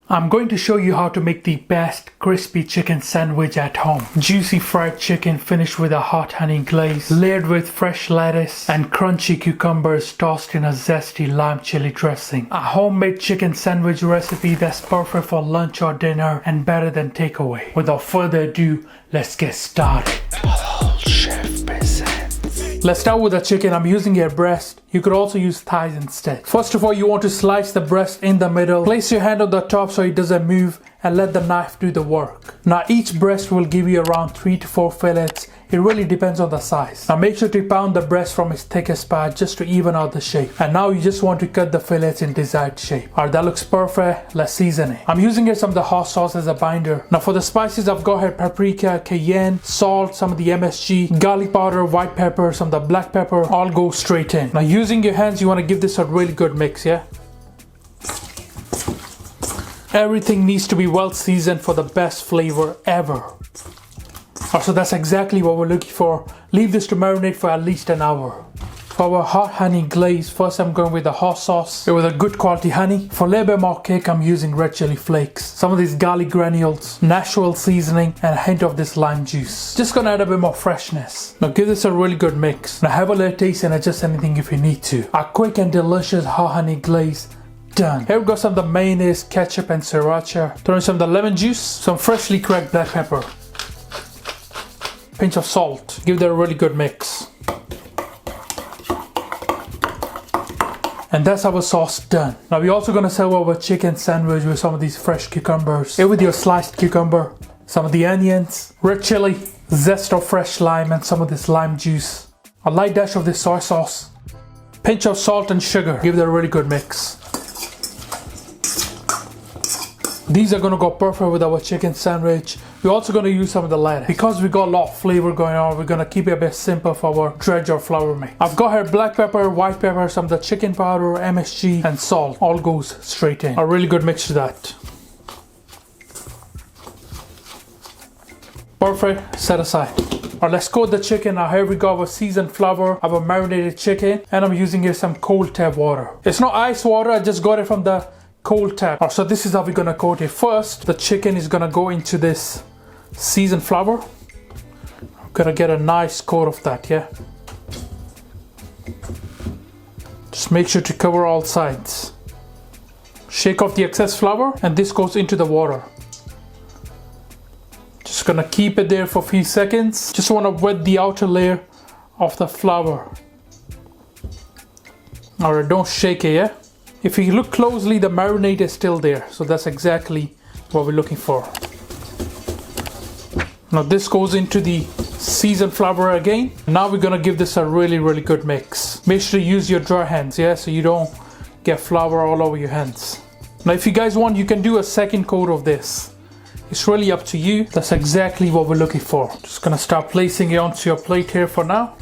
I'm going to show you how to make the best crispy chicken sandwich at home. Juicy fried chicken finished with a hot honey glaze, layered with fresh lettuce and crunchy cucumbers tossed in a zesty lime chili dressing. A homemade chicken sandwich recipe that's perfect for lunch or dinner and better than takeaway. Without further ado, let's get started. Chef presents. Let's start with the chicken. I'm using a breast. You could also use thighs instead. First of all, you want to slice the breast in the middle. Place your hand on the top so it doesn't move and let the knife do the work. Now each breast will give you around 3 to 4 fillets. It really depends on the size. Now make sure to pound the breast from its thickest part just to even out the shape. And now you just want to cut the fillets in desired shape. Alright, that looks perfect. Let's season it. I'm using here some of the hot sauce as a binder. Now for the spices, I've got here paprika, cayenne, salt, some of the MSG, garlic powder, white pepper, some of the black pepper. All go straight in. Now using your hands, you want to give this a really good mix, yeah? Everything needs to be well seasoned for the best flavor ever. So that's exactly what we're looking for. Leave this to marinate for at least an hour. For our hot honey glaze, first I'm going with the hot sauce with a good quality honey. For a little bit more kick, I'm using red chili flakes, some of these garlic granules, natural seasoning, and a hint of this lime juice. Just gonna add a bit more freshness. Now give this a really good mix. Now have a little taste and adjust anything if you need to. A quick and delicious hot honey glaze. Done. Here we got some of the mayonnaise, ketchup, and sriracha. Throw in some of the lemon juice, some freshly cracked black pepper. Pinch of salt. Give that a really good mix. And that's our sauce done. Now we're also gonna serve our chicken sandwich with some of these fresh cucumbers. Here with your sliced cucumber, some of the onions, red chili, zest of fresh lime, and some of this lime juice. A light dash of this soy sauce. Pinch of salt and sugar. Give that a really good mix. These are gonna go perfect with our chicken sandwich. We're also gonna use some of the lettuce. Because we got a lot of flavor going on, we're gonna keep it a bit simple for our dredge or flour mix. I've got here black pepper, white pepper, some of the chicken powder, MSG, and salt. All goes straight in. A really good mix to that. Perfect, set aside. Alright, let's coat the chicken. Now here we got our seasoned flour, our marinated chicken, and I'm using here some cold tap water. It's not ice water, I just got it from the cold tap. So this is how we're gonna coat it. First, the chicken is gonna go into this seasoned flour. I'm gonna get a nice coat of that, yeah? Just make sure to cover all sides. Shake off the excess flour, and this goes into the water. Just gonna keep it there for a few seconds. Just wanna wet the outer layer of the flour. Alright, don't shake it, yeah? If you look closely, the marinade is still there. So that's exactly what we're looking for. Now this goes into the seasoned flour again. Now we're gonna give this a really good mix. Make sure to use your dry hands, yeah? So you don't get flour all over your hands. Now if you guys want, you can do a second coat of this. It's really up to you. That's exactly what we're looking for. Just gonna start placing it onto your plate here for now.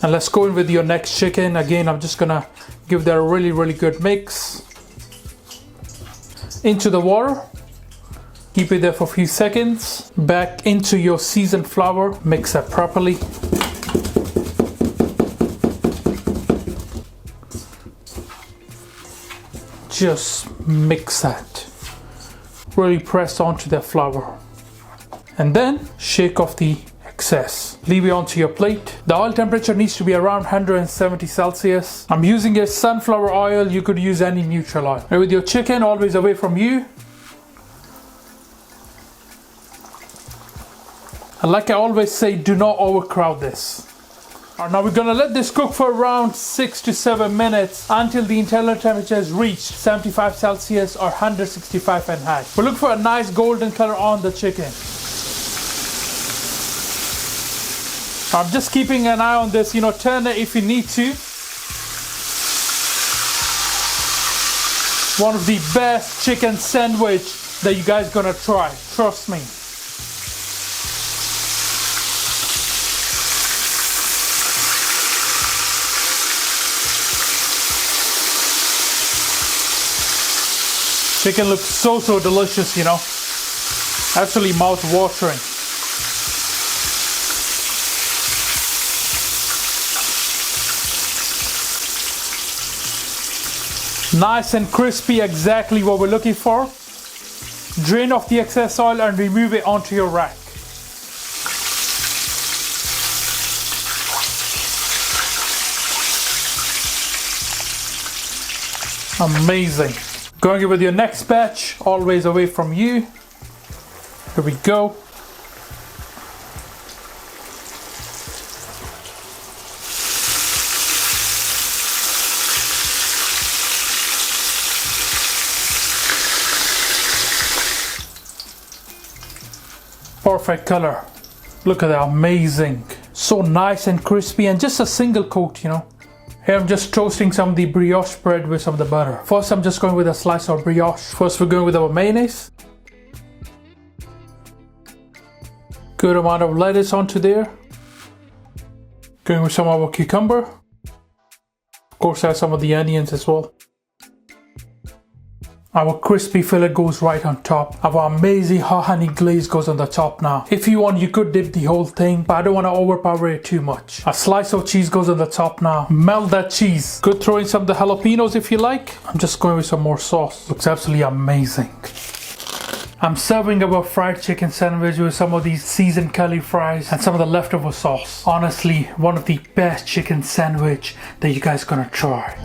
And let's go in with your next chicken. Again, I'm just gonna give that a really good mix. Into the water. Keep it there for a few seconds. Back into your seasoned flour. Mix that properly. Just mix that. Really press onto the flour. And then shake off the excess. Leave it onto your plate. The oil temperature needs to be around 170 Celsius. I'm using a sunflower oil. You could use any neutral oil. And with your chicken always away from you. And like I always say, do not overcrowd this. Alright, now we're gonna let this cook for around 6 to 7 minutes until the internal temperature has reached 75 Celsius or 165 Fahrenheit. We're looking for a nice golden color on the chicken. I'm just keeping an eye on this, turn it if you need to. One of the best chicken sandwich that you guys gonna try, trust me. Chicken looks so delicious, Absolutely mouth-watering. Nice and crispy, exactly what we're looking for. Drain off the excess oil and remove it onto your rack. Amazing. Going with your next batch, always away from you. Here we go. Perfect color. Look at that, amazing. So nice and crispy, and just a single coat, you know. Here I'm just toasting some of the brioche bread with some of the butter. First I'm just going with a slice of brioche. First we're going with our mayonnaise. Good amount of lettuce onto there. Going with some of our cucumber. Of course I have some of the onions as well. Our crispy fillet goes right on top. Our amazing hot honey glaze goes on the top now. If you want, you could dip the whole thing, but I don't want to overpower it too much. A slice of cheese goes on the top now. Melt that cheese. Could throw in some of the jalapenos if you like. I'm just going with some more sauce. Looks absolutely amazing. I'm serving our fried chicken sandwich with some of these seasoned curly fries and some of the leftover sauce. Honestly, one of the best chicken sandwich that you guys gonna try.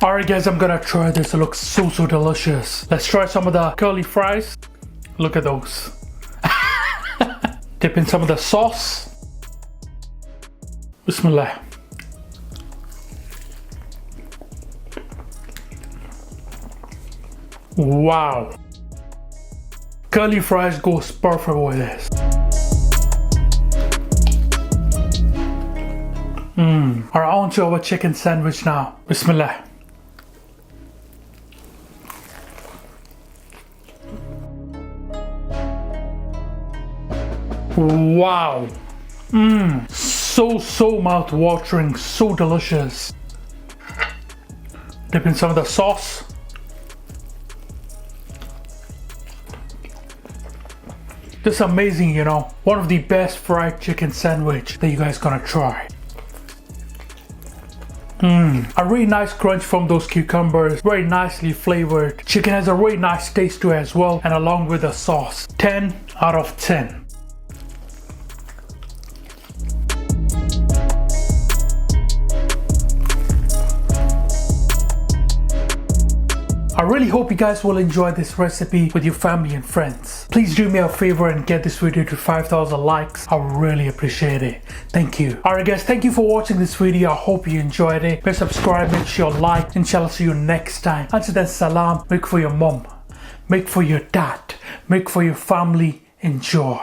Alright guys, I'm gonna try this. It looks so delicious. Let's try some of the curly fries. Look at those. Dip in some of the sauce. Bismillah. Wow. Curly fries goes perfect with this. Alright, on to our chicken sandwich now. Bismillah. Wow. So mouth-watering, so delicious. Dip in some of the sauce. Just amazing, you know. One of the best fried chicken sandwich that you guys gonna try. A really nice crunch from those cucumbers, very nicely flavored. Chicken has a really nice taste to it as well, and along with the sauce. 10 out of 10. I really hope you guys will enjoy this recipe with your family and friends. Please do me a favor and get this video to 5,000 likes. I really appreciate it. Thank you. Alright guys, thank you for watching this video. I hope you enjoyed it. Please subscribe, make sure you like. Inshallah, see you next time. Until then, salam. Make for your mom. Make for your dad. Make for your family. Enjoy.